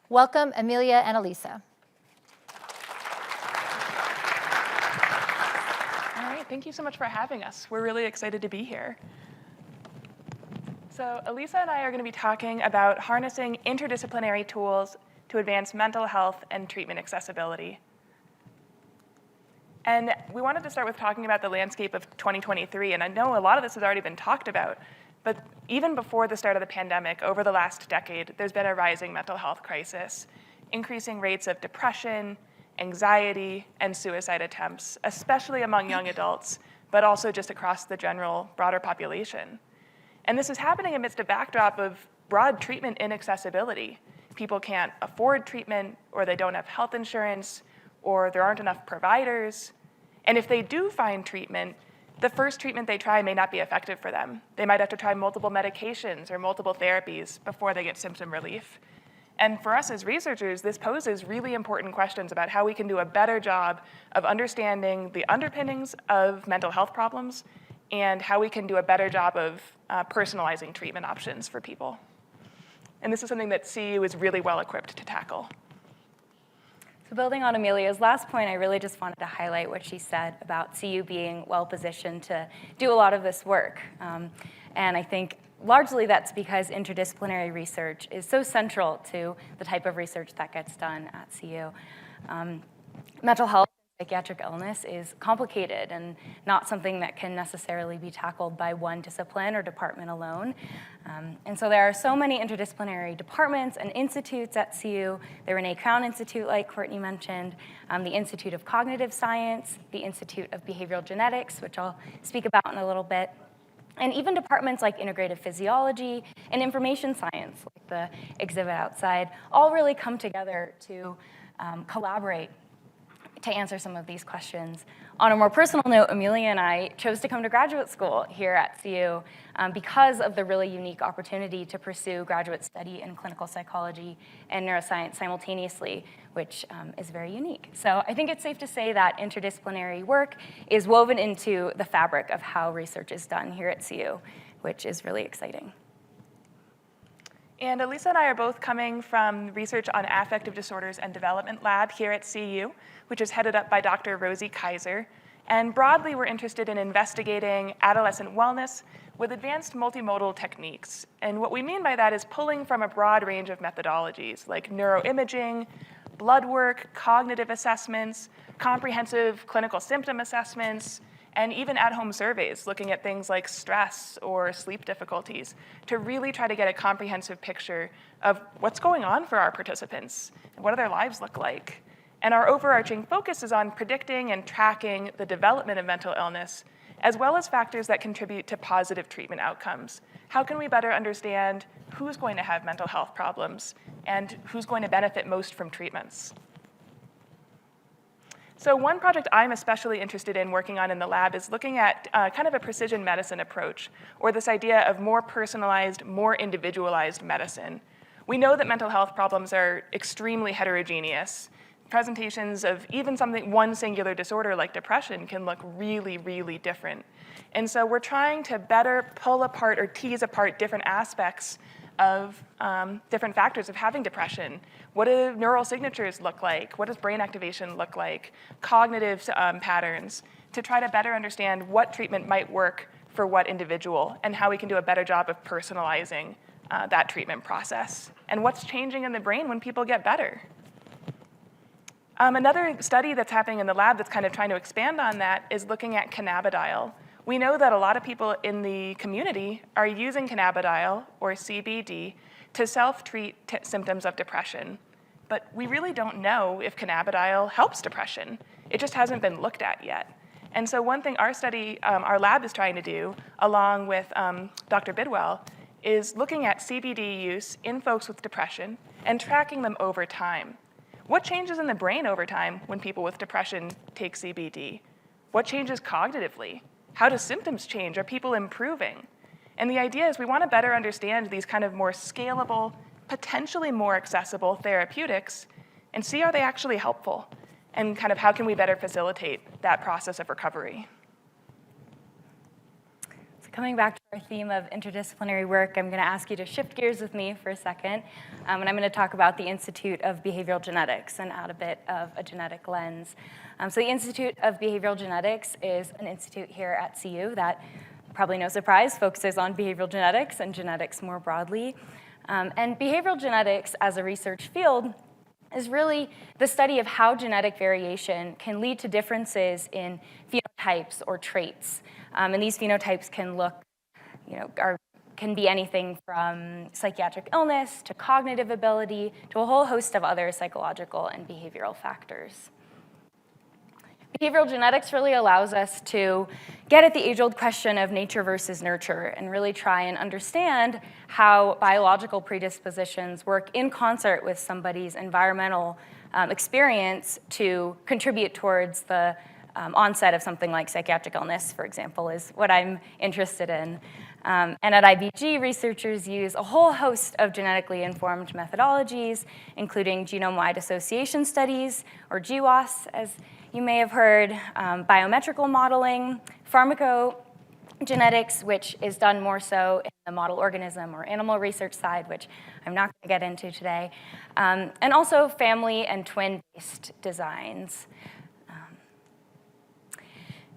Welcome, Amelia and Elisa. All right, thank you so much for having us. We're really excited to be here. So Elisa and I are going to be talking about harnessing interdisciplinary tools to advance mental health and treatment accessibility. And we wanted to start with talking about the landscape of 2023, and I know a lot of this has already been talked about, but even before the start of the pandemic, over the last decade, there's been a rising mental health crisis, increasing rates of depression, anxiety, and suicide attempts, especially among young adults, but also just across the general, broader population. And this is happening amidst a backdrop of broad treatment inaccessibility. People can't afford treatment, or they don't have health insurance, or there aren't enough providers. And if they do find treatment, the first treatment they try may not be effective for them. They might have to try multiple medications or multiple therapies before they get symptom relief. And for us as researchers, this poses really important questions about how we can do a better job of understanding the underpinnings of mental health problems and how we can do a better job of personalizing treatment options for people. And this is something that CU is really well equipped to tackle. So building on Amelia's last point, I really just wanted to highlight what she said about CU being well-positioned to do a lot of this work. And I think largely that's because interdisciplinary research is so central to the type of research that gets done at CU. Mental health and psychiatric illness is complicated and not something that can necessarily be tackled by one discipline or department alone. And so there are so many interdisciplinary departments and institutes at CU, the Renee Crown Institute, like Courtney mentioned, the Institute of Cognitive Science, the Institute of Behavioral Genetics, which I'll speak about in a little bit, and even departments like integrative physiology and information science, like the exhibit outside, all really come together to collaborate to answer some of these questions. On a more personal note, Amelia and I chose to come to graduate school here at CU because of the really unique opportunity to pursue graduate study in clinical psychology and neuroscience simultaneously, which is very unique. So I think it's safe to say that interdisciplinary work is woven into the fabric of how research is done here at CU, which is really exciting. And Elisa and I are both coming from research on affective disorders and development lab here at CU, which is headed up by Dr. Rosie Kaiser. And broadly, we're interested in investigating adolescent wellness with advanced multimodal techniques. And what we mean by that is pulling from a broad range of methodologies like neuroimaging, blood work, cognitive assessments, comprehensive clinical symptom assessments, and even at-home surveys looking at things like stress or sleep difficulties to really try to get a comprehensive picture of what's going on for our participants and what do their lives look like. And our overarching focus is on predicting and tracking the development of mental illness, as well as factors that contribute to positive treatment outcomes. How can we better understand who's going to have mental health problems and who's going to benefit most from treatments? So one project I'm especially interested in working on in the lab is looking at kind of a precision medicine approach, or this idea of more personalized, more individualized medicine. We know that mental health problems are extremely heterogeneous. Presentations of even one singular disorder like depression can look really, really different. And so we're trying to better pull apart or tease apart different aspects of different factors of having depression. What do neural signatures look like? What does brain activation look like? Cognitive patterns, to try to better understand what treatment might work for what individual and how we can do a better job of personalizing that treatment process. And what's changing in the brain when people get better. Another study that's happening in the lab that's kind of trying to expand on that is looking at cannabidiol. We know that a lot of people in the community are using cannabidiol, or CBD, to self-treat symptoms of depression. But we really don't know if cannabidiol helps depression. It just hasn't been looked at yet. And so one thing our lab is trying to do, along with Dr. Bidwell, is looking at CBD use in folks with depression and tracking them over time. What changes in the brain over time when people with depression take CBD? What changes cognitively? How do symptoms change? Are people improving? And the idea is we want to better understand these kind of more scalable, potentially more accessible therapeutics and see are they actually helpful? And kind of how can we better facilitate that process of recovery? coming back to our theme of interdisciplinary work, I'm going to ask you to shift gears with me for a second, and I'm going to talk about the Institute of Behavioral Genetics and add a bit of a genetic lens. So the Institute of Behavioral Genetics is an institute here at CU that, probably no surprise, focuses on behavioral genetics and genetics more broadly. And behavioral genetics as a research field is really the study of how genetic variation can lead to differences in phenotypes or traits. And these phenotypes can look, can be anything from psychiatric illness to cognitive ability to a whole host of other psychological and behavioral factors. Behavioral genetics really allows us to get at the age-old question of nature versus nurture and really try and understand how biological predispositions work in concert with somebody's environmental experience to contribute towards the onset of something like psychiatric illness, for example, is what I'm interested in. And at IBG, researchers use a whole host of genetically informed methodologies, including genome-wide association studies, or GWAS, as you may have heard, biometrical modeling, pharmacogenetics, which is done more so in the model organism or animal research side, which I'm not going to get into today, and also family and twin-based designs.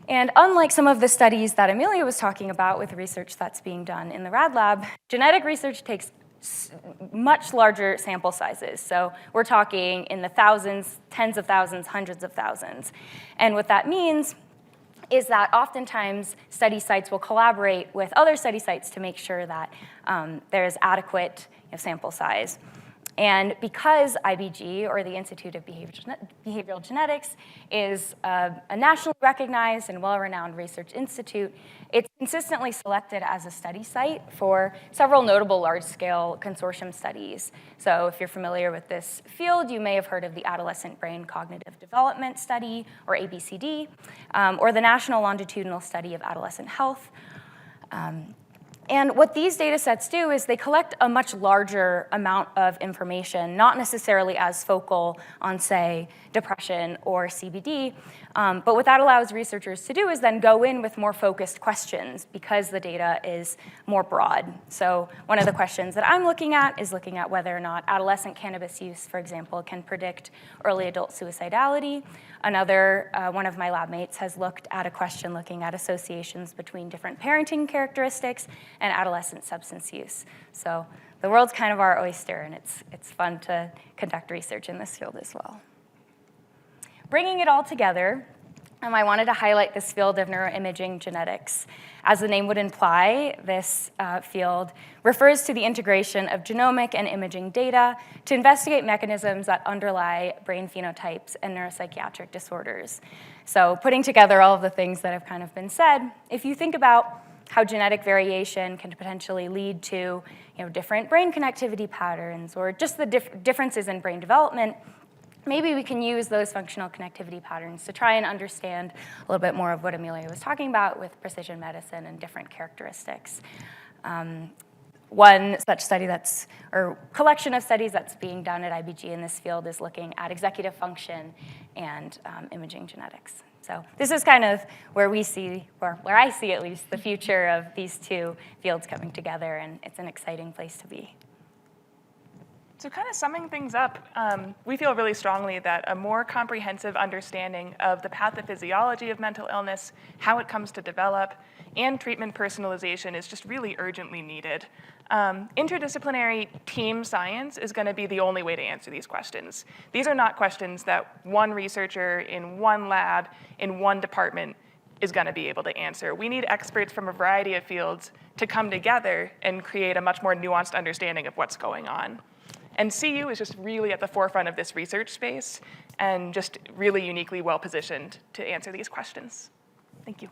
And unlike some of the studies that Amelia was talking about with research that's being done in the rad lab, genetic research takes much larger sample sizes. So we're talking in the thousands, tens of thousands, hundreds of thousands. And what that means is that oftentimes study sites will collaborate with other study sites to make sure that there's adequate sample size. And because IBG, or the Institute of Behavioral Genetics, is a nationally recognized and well-renowned research institute, it's consistently selected as a study site for several notable large-scale consortium studies. So if you're familiar with this field, you may have heard of the Adolescent Brain Cognitive Development Study, or ABCD, or the National Longitudinal Study of Adolescent Health. And what these data sets do is they collect a much larger amount of information, not necessarily as focal on, say, depression or CBD, but what that allows researchers to do is then go in with more focused questions because the data is more broad. So one of the questions that I'm looking at is looking at whether or not adolescent cannabis use, for example, can predict early adult suicidality. Another, one of my lab mates has looked at a question looking at associations between different parenting characteristics and adolescent substance use. So the world's kind of our oyster, and it's fun to conduct research in this field as well. Bringing it all together, I wanted to highlight this field of neuroimaging genetics. As the name would imply, this field refers to the integration of genomic and imaging data to investigate mechanisms that underlie brain phenotypes and neuropsychiatric disorders. So putting together all of the things that have kind of been said, if you think about how genetic variation can potentially lead to different brain connectivity patterns or just the differences in brain development, maybe we can use those functional connectivity patterns to try and understand a little bit more of what Amelia was talking about with precision medicine and different characteristics. One such study or collection of studies that's being done at IBG in this field is looking at executive function and imaging genetics. So this is kind of where we see, or where I see at least, the future of these two fields coming together, and it's an exciting place to be. So kind of summing things up, we feel really strongly that a more comprehensive understanding of the pathophysiology of mental illness, how it comes to develop, and treatment personalization is just really urgently needed. Interdisciplinary team science is going to be the only way to answer these questions. These are not questions that one researcher in one lab, in one department, is going to be able to answer. We need experts from a variety of fields to come together and create a much more nuanced understanding of what's going on. And CU is just really at the forefront of this research space and just really uniquely well positioned to answer these questions. Thank you.